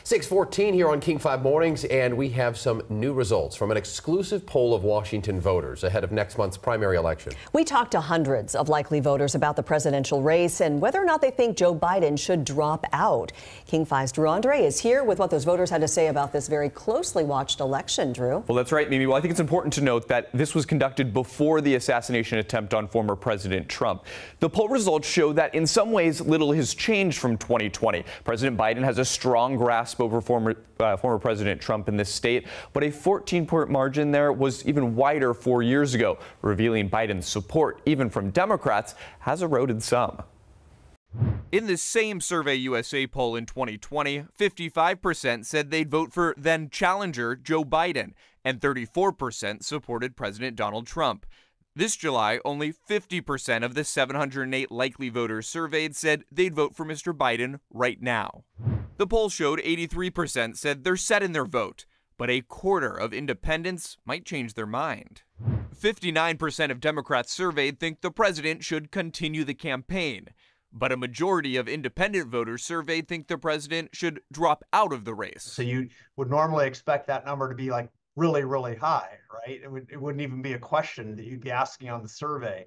6:14 here on King 5 Mornings, and we have some new results from an exclusive poll of Washington voters ahead of next month's primary election. We talked to hundreds of likely voters about the presidential race and whether or not they think Joe Biden should drop out. King 5's Drew Andre is here with what those voters had to say about this very closely watched election, Drew. Well, that's right, Mimi. Well, I think it's important to note that this was conducted before the assassination attempt on former President Trump. The poll results show that in some ways little has changed from 2020. President Biden has a strong grasp over former President Trump in this state, but a 14-point margin there was even wider 4 years ago, revealing Biden's support, even from Democrats, has eroded some. In this same Survey USA poll in 2020, 55% said they'd vote for then-challenger Joe Biden, and 34% supported President Donald Trump. This July, only 50% of the 708 likely voters surveyed said they'd vote for Mr. Biden right now. The poll showed 83% said they're set in their vote, but a quarter of independents might change their mind. 59% of Democrats surveyed think the president should continue the campaign, but a majority of independent voters surveyed think the president should drop out of the race. So you would normally expect that number to be like really, really high, right? It wouldn't even be a question that you'd be asking on the survey.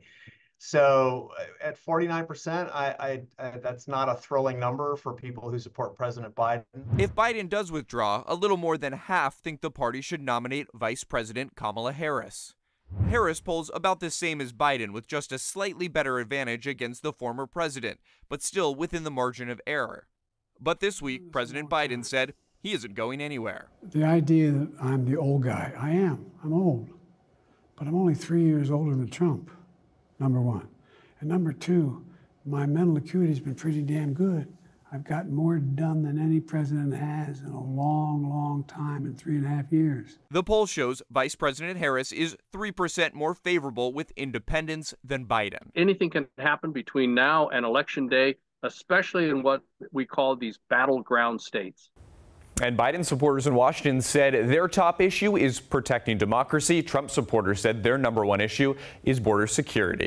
So at 49%, that's not a thrilling number for people who support President Biden. If Biden does withdraw, a little more than half think the party should nominate Vice President Kamala Harris. Harris polls about the same as Biden, with just a slightly better advantage against the former president, but still within the margin of error. But this week, President Biden said he isn't going anywhere. The idea that I'm the old guy, I'm old, but I'm only 3 years older than Trump, number one. And number two, my mental acuity's been pretty damn good. I've gotten more done than any president has in a long, long time, in 3.5 years. The poll shows Vice President Harris is 3% more favorable with independents than Biden. Anything can happen between now and Election Day, especially in what we call these battleground states. And Biden supporters in Washington said their top issue is protecting democracy. Trump supporters said their number one issue is border security.